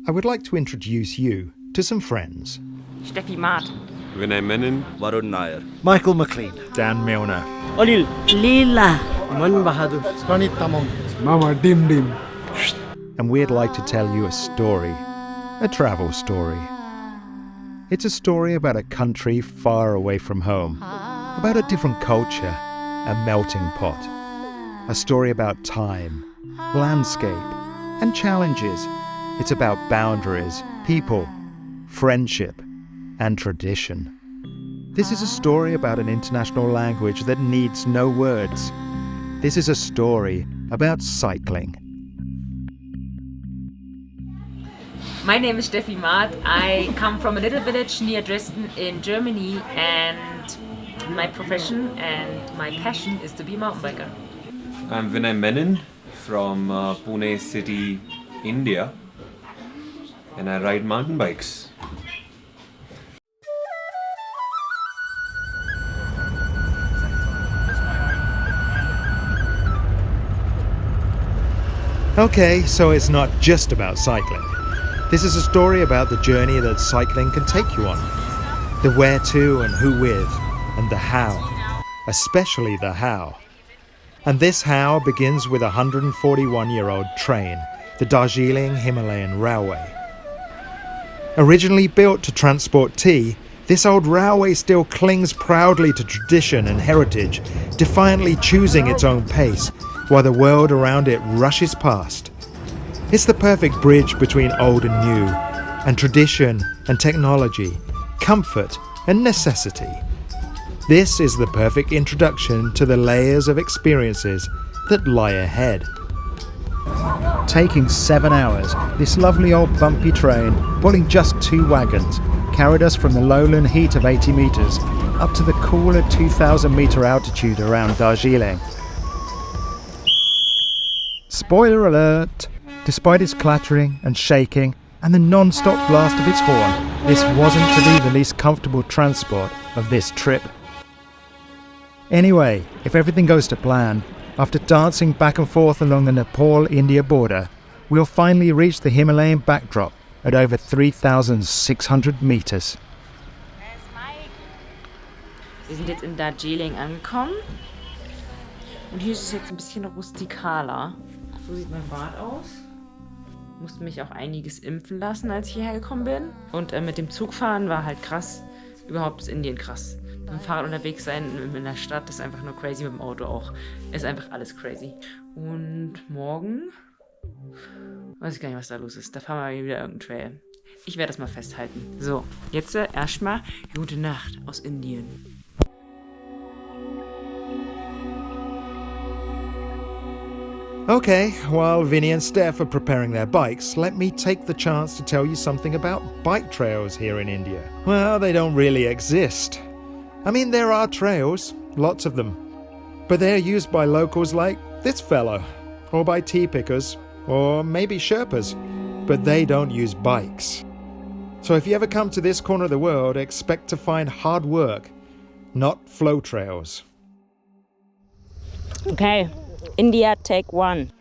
I would like to introduce you to some friends. Steffi Marth. Vinay Menon. Varun Nair. Michael McLean. Dan Milner. Anil. Leela. Man Bahadur. Pranit Tamong. Mama Dim Dim. And we'd like to tell you a story, a travel story. It's a story about a country far away from home, about a different culture, a melting pot. A story about time, landscape, and challenges. It's about boundaries, people, friendship, and tradition. This is a story about an international language that needs no words. This is a story about cycling. My name is Steffi Marth. I come from a little village near Dresden in Germany, and my profession and my passion is to be a mountain biker. I'm Vinay Menon from Pune city, India, and I ride mountain bikes. Okay, so it's not just about cycling. This is a story about the journey that cycling can take you on. The where to and who with, and the how. Especially the how. And this how begins with a 141-year-old train, the Darjeeling Himalayan Railway. Originally built to transport tea, this old railway still clings proudly to tradition and heritage, defiantly choosing its own pace, while the world around it rushes past. It's the perfect bridge between old and new, and tradition and technology, comfort and necessity. This is the perfect introduction to the layers of experiences that lie ahead. Taking 7 hours, this lovely old bumpy train, pulling just 2 wagons, carried us from the lowland heat of 80 metres up to the cooler 2,000 metre altitude around Darjeeling. Spoiler alert! Despite its clattering and shaking and the non-stop blast of its horn, this wasn't to be the least comfortable transport of this trip. Anyway, if everything goes to plan, after dancing back and forth along the Nepal-India border, we'll finally reach the Himalayan backdrop at over 3,600 meters. Wir sind jetzt in Darjeeling angekommen. Und hier ist es jetzt ein bisschen rustikaler. So sieht mein Bad aus. Musste mich auch einiges impfen lassen, als ich hierher gekommen bin. Und mit dem Zugfahren war halt krass. Überhaupt ist Indien krass. Mit dem Fahrrad unterwegs sein in der Stadt ist einfach nur crazy, mit dem Auto auch. Ist einfach alles crazy. Und morgen weiß ich gar nicht, was da los ist. Da fahren wir wieder irgendeinen Trail. Ich werde das mal festhalten. So, jetzt erstmal gute Nacht aus Indien. Okay, while Vinny and Steph are preparing their bikes, let me take the chance to tell you something about bike trails here in India. Well, they don't really exist. I mean, there are trails, lots of them, but they're used by locals like this fellow, or by tea pickers, or maybe Sherpas, but they don't use bikes. So if you ever come to this corner of the world, expect to find hard work, not flow trails. Okay, India, take 1.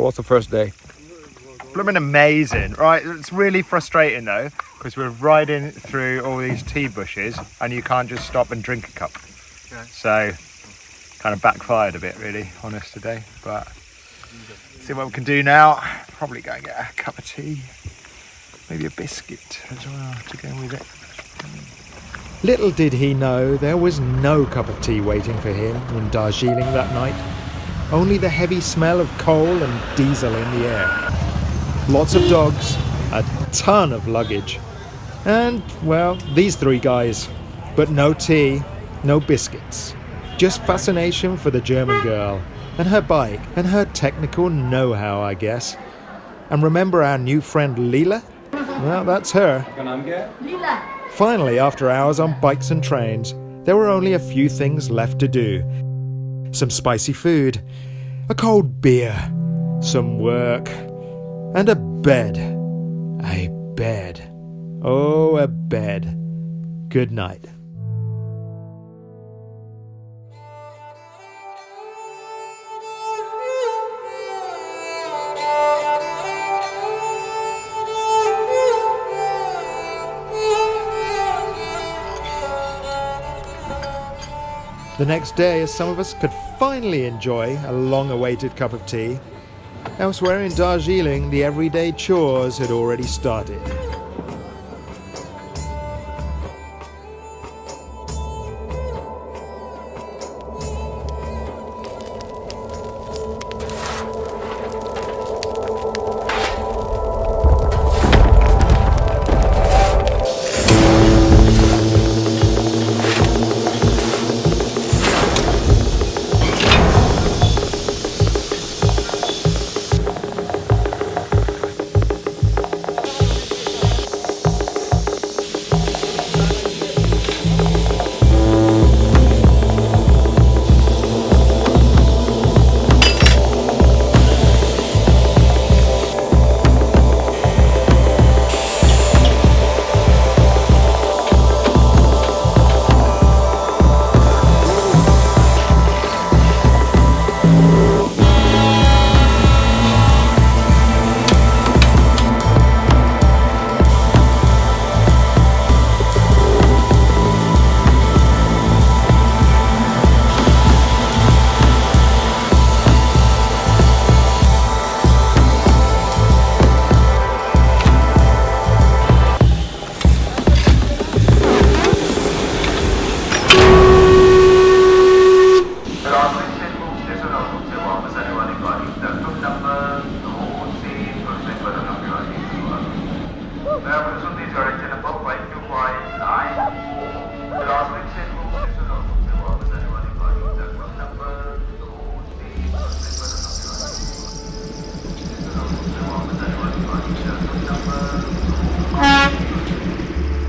was the first day? Blooming amazing, right? It's really frustrating though, because we're riding through all these tea bushes and you can't just stop and drink a cup. So, kind of backfired a bit really on us today, but see what we can do now. Probably go and get a cup of tea, maybe a biscuit as well to go with it. Little did he know there was no cup of tea waiting for him in Darjeeling that night. Only the heavy smell of coal and diesel in the air. Lots of dogs, a ton of luggage, and, well, these three guys. But no tea, no biscuits. Just fascination for the German girl and her bike and her technical know-how, I guess. And remember our new friend Leela? Well, that's her. Finally, after hours on bikes and trains, there were only a few things left to do. Some spicy food, a cold beer, some work, and a bed. A bed. Oh, a bed. Good night. The next day, as some of us could finally enjoy a long-awaited cup of tea, elsewhere in Darjeeling, the everyday chores had already started.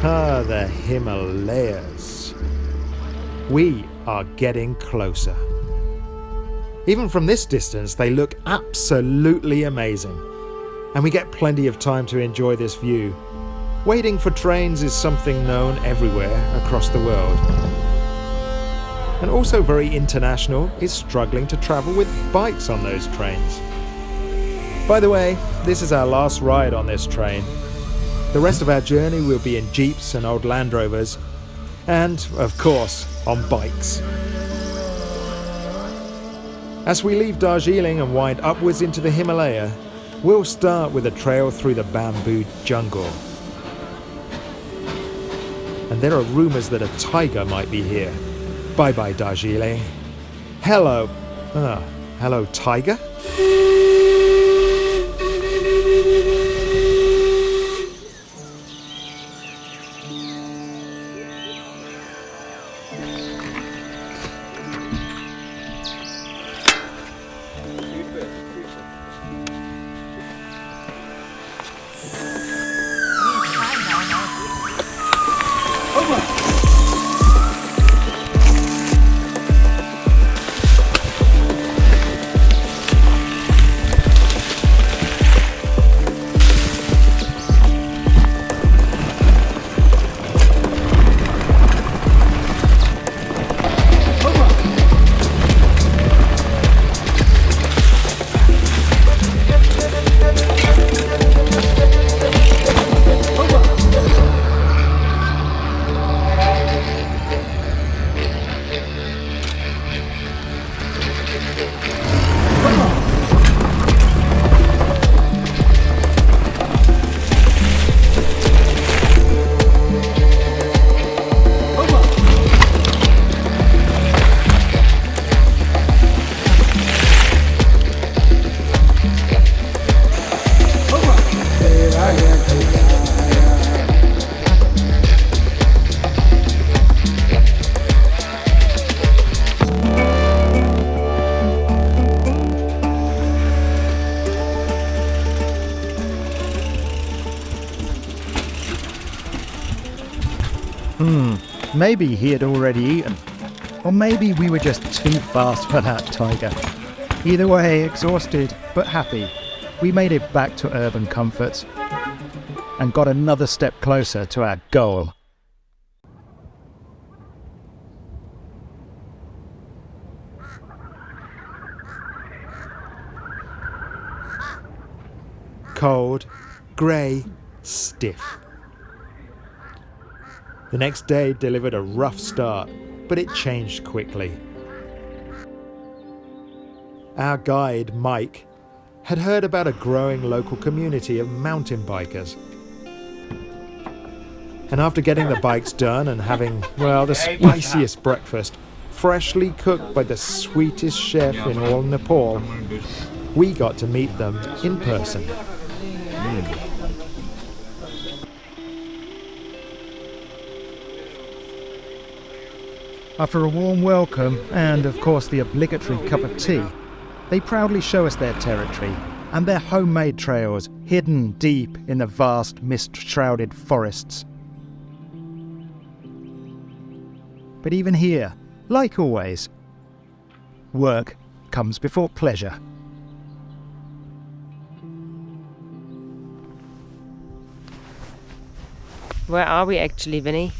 Ah, the Himalayas. We are getting closer. Even from this distance, they look absolutely amazing. And we get plenty of time to enjoy this view. Waiting for trains is something known everywhere across the world. And also very international is struggling to travel with bikes on those trains. By the way, this is our last ride on this train. The rest of our journey will be in Jeeps and old Land Rovers, and, of course, on bikes. As we leave Darjeeling and wind upwards into the Himalaya, we'll start with a trail through the bamboo jungle. And there are rumours that a tiger might be here. Bye-bye, Darjeeling. Hello. Hello, tiger? Maybe he had already eaten. Or maybe we were just too fast for that tiger. Either way, exhausted but happy, we made it back to urban comforts and got another step closer to our goal. Cold, grey, stiff. The next day delivered a rough start, but it changed quickly. Our guide, Mike, had heard about a growing local community of mountain bikers. And after getting the bikes done and having, well, the spiciest breakfast, freshly cooked by the sweetest chef in all Nepal, we got to meet them in person. After a warm welcome and, of course, the obligatory cup of tea, they proudly show us their territory and their homemade trails hidden deep in the vast mist-shrouded forests. But even here, like always, work comes before pleasure. Where are we actually, Vinny?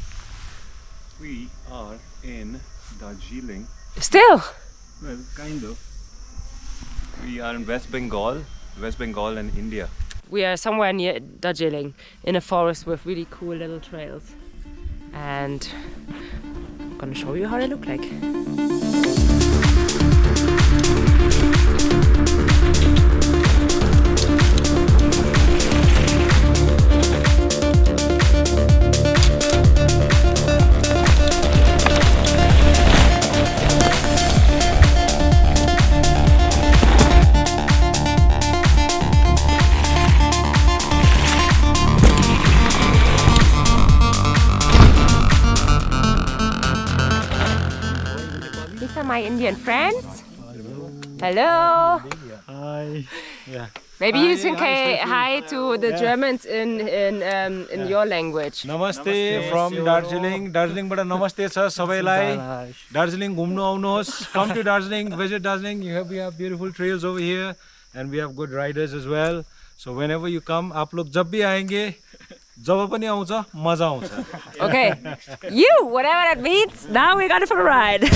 We are in Darjeeling. Still? Well, kind of. We are in West Bengal and India. We are somewhere near Darjeeling, in a forest with really cool little trails. And I'm gonna show you how they look like. My Indian friends. Hello. Hi. Yeah. Maybe you can say hi to the Germans in your language. Namaste from Darjeeling. Darjeeling bata namaste sir sabailai. Darjeeling घुम्नु आउनुहोस्. Come to Darjeeling, visit Darjeeling. We have beautiful trails over here and we have good riders as well. So whenever you come, आप लोग जब भी आएंगे, जब पनि आउँछ, मजा आउँछ. Okay. You, whatever that means. Now we're going for a ride.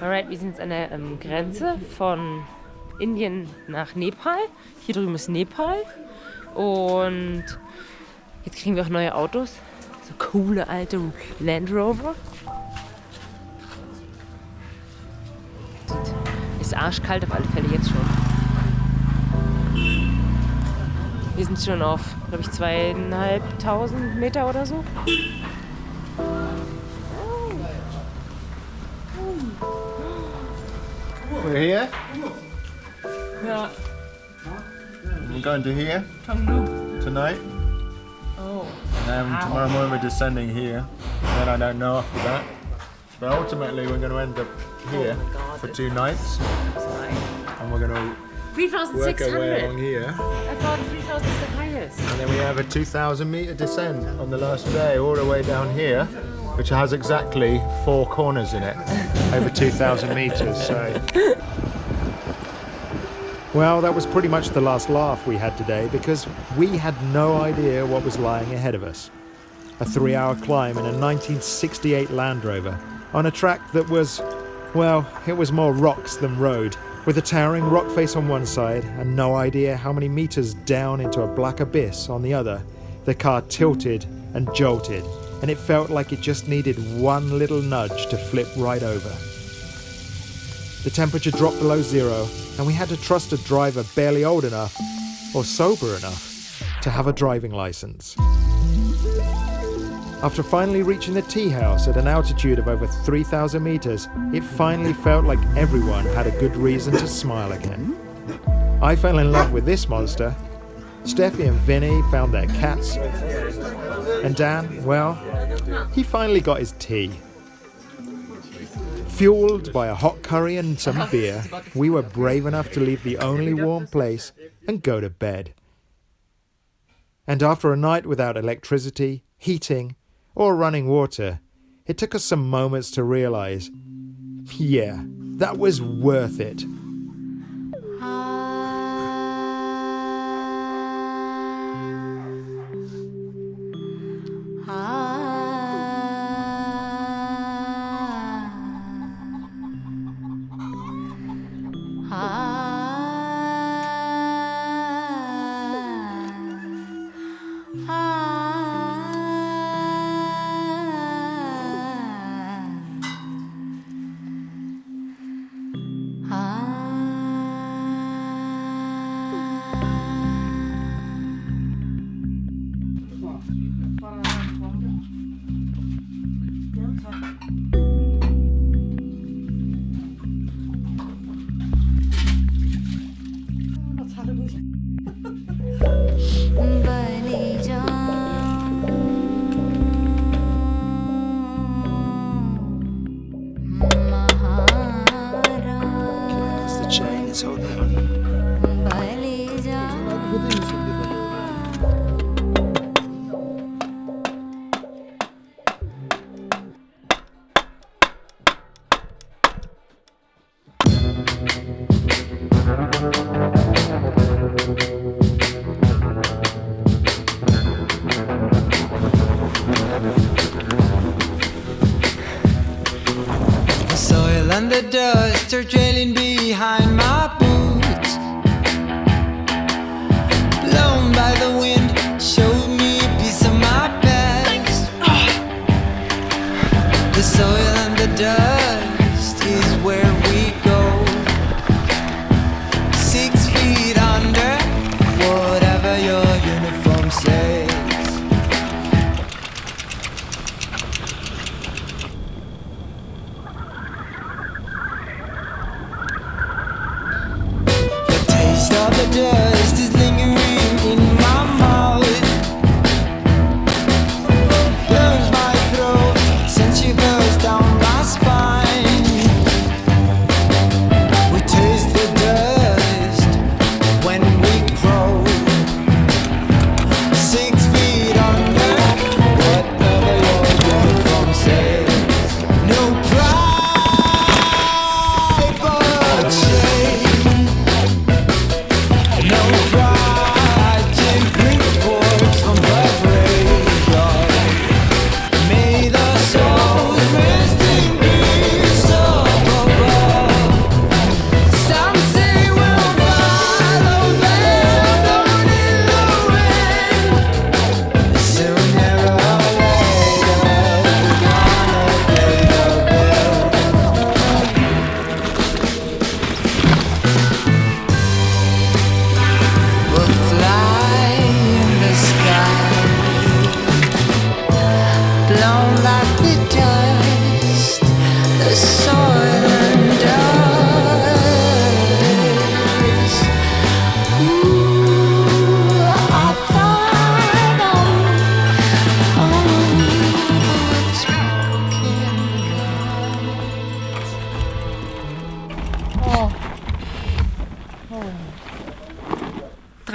Alright, wir sind jetzt an der Grenze von Indien nach Nepal. Hier drüben ist Nepal. Und jetzt kriegen wir auch neue Autos. So coole alte Land Rover. Ist arschkalt auf alle Fälle jetzt schon. Wir sind schon auf, glaube ich, 2500 Meter oder so. We're here. Ja. We're going to here tonight. Oh. And tomorrow morning we're descending here. Then I don't know after that. But ultimately, we're going to end up here for 2 nights, and we're going to work our way along 3,600. here. I thought 3,000 is the highest. And then we have a 2,000 meter descent on the last day, all the way down here, which has exactly 4 corners in it, over 2,000 meters. So. Well, that was pretty much the last laugh we had today because we had no idea what was lying ahead of us. A 3-hour climb in a 1968 Land Rover on a track that was, well, it was more rocks than road, with a towering rock face on one side and no idea how many meters down into a black abyss on the other. The car tilted and jolted, and it felt like it just needed one little nudge to flip right over. The temperature dropped below 0, and we had to trust a driver barely old enough, or sober enough, to have a driving license. After finally reaching the tea house at an altitude of over 3,000 meters, it finally felt like everyone had a good reason to smile again. I fell in love with this monster. Steffi and Vinny found their cats. And Dan, well, he finally got his tea. Fueled by a hot curry and some beer, we were brave enough to leave the only warm place and go to bed. And after a night without electricity, heating, or running water, it took us some moments to realize, yeah, that was worth it. And the dust are trailing behind my boots. Blown by the wind, showed me a piece of my past. The soil and the dust is where we go. 6 feet under, whatever your uniform says. The dust is lingering in my mouth, burns my throat, sends shivers down my spine. We taste the dust when we grow. 6 feet under, whatever your uniform says. No pride but shame. No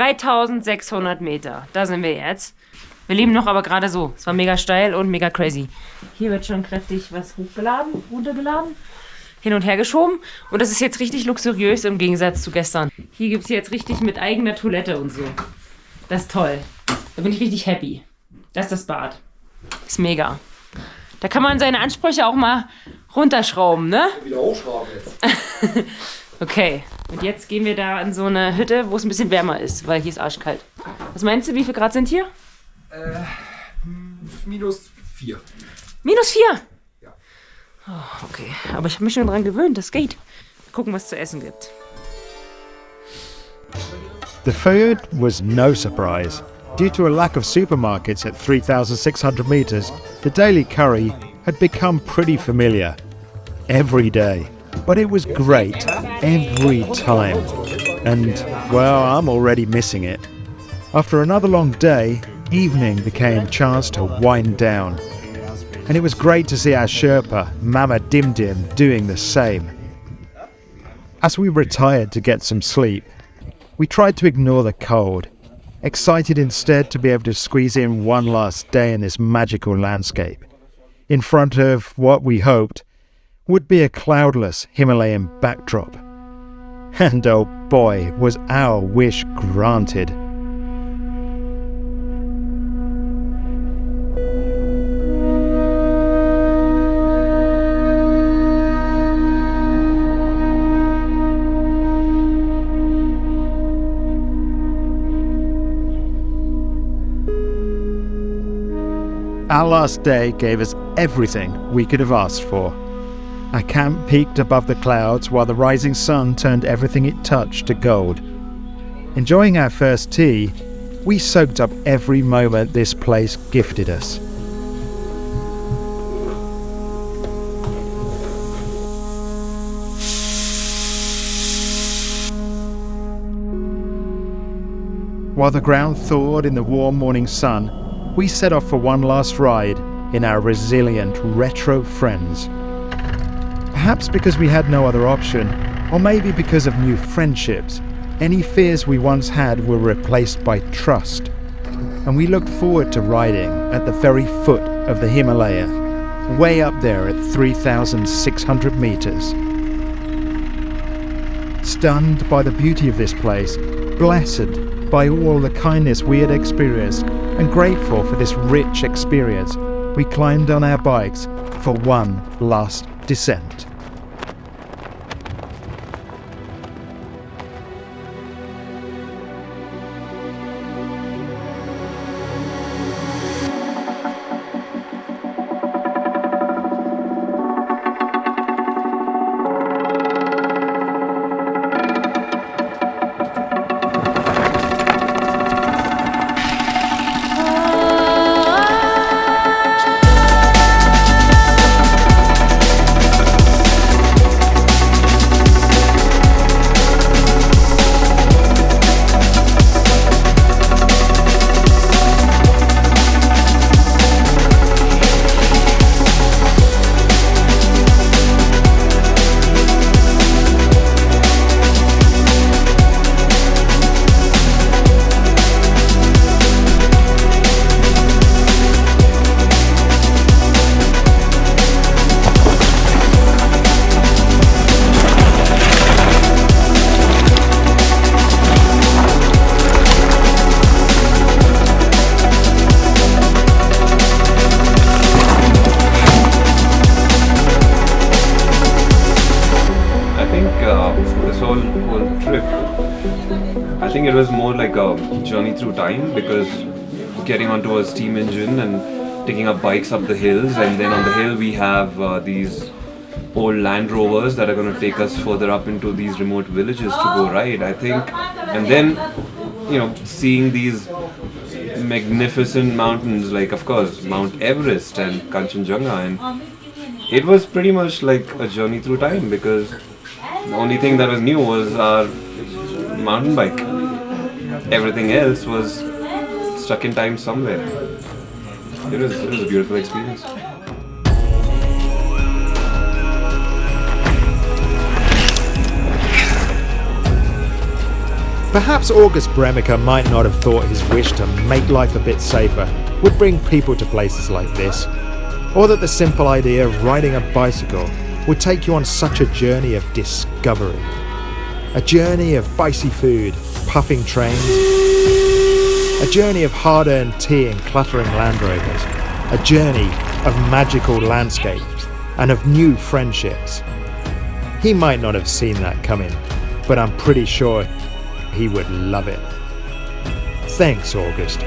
3600 Meter. Da sind wir jetzt. Wir leben noch aber gerade so. Es war mega steil und mega crazy. Hier wird schon kräftig was hochgeladen, runtergeladen, hin und her geschoben. Und das ist jetzt richtig luxuriös im Gegensatz zu gestern. Hier gibt es jetzt richtig mit eigener Toilette und so. Das ist toll. Da bin ich richtig happy. Das ist das Bad. Ist mega. Da kann man seine Ansprüche auch mal runterschrauben, ne? Wieder hochschrauben jetzt. Okay, und jetzt gehen wir da in so eine Hütte, wo es ein bisschen wärmer ist, weil hier ist arschkalt. Was meinst du, wie viel Grad sind hier? -4. -4? Ja. Oh, okay, aber ich habe mich schon dran gewöhnt, das geht. Mal gucken, was es zu essen gibt. The food was no surprise. Due to a lack of supermarkets at 3,600 meters, the daily curry had become pretty familiar every day. But it was great every time. And, well, I'm already missing it. After another long day, evening became a chance to wind down. And it was great to see our Sherpa, Mama Dim Dim, doing the same. As we retired to get some sleep, we tried to ignore the cold, excited instead to be able to squeeze in one last day in this magical landscape, in front of what we hoped would be a cloudless Himalayan backdrop. And oh boy, was our wish granted. Our last day gave us everything we could have asked for. Our camp peaked above the clouds while the rising sun turned everything it touched to gold. Enjoying our first tea, we soaked up every moment this place gifted us. While the ground thawed in the warm morning sun, we set off for one last ride in our resilient retro friends. Perhaps because we had no other option, or maybe because of new friendships, any fears we once had were replaced by trust. And we looked forward to riding at the very foot of the Himalaya, way up there at 3,600 meters. Stunned by the beauty of this place, blessed by all the kindness we had experienced, and grateful for this rich experience, we climbed on our bikes for one last descent. I think it was more like a journey through time, because getting onto a steam engine and taking up bikes up the hills, and then on the hill we have these old Land Rovers that are going to take us further up into these remote villages to go ride, I think. And then, you know, seeing these magnificent mountains like, of course, Mount Everest and Kanchenjunga, and it was pretty much like a journey through time, because the only thing that was new was our mountain bike. Everything else was stuck in time somewhere. It was a beautiful experience. Perhaps August Bremiker might not have thought his wish to make life a bit safer would bring people to places like this, or that the simple idea of riding a bicycle would take you on such a journey of discovery. A journey of spicy food, puffing trains, a journey of hard-earned tea and cluttering Land Rovers, a journey of magical landscapes and of new friendships. He might not have seen that coming, but I'm pretty sure he would love it. Thanks, August.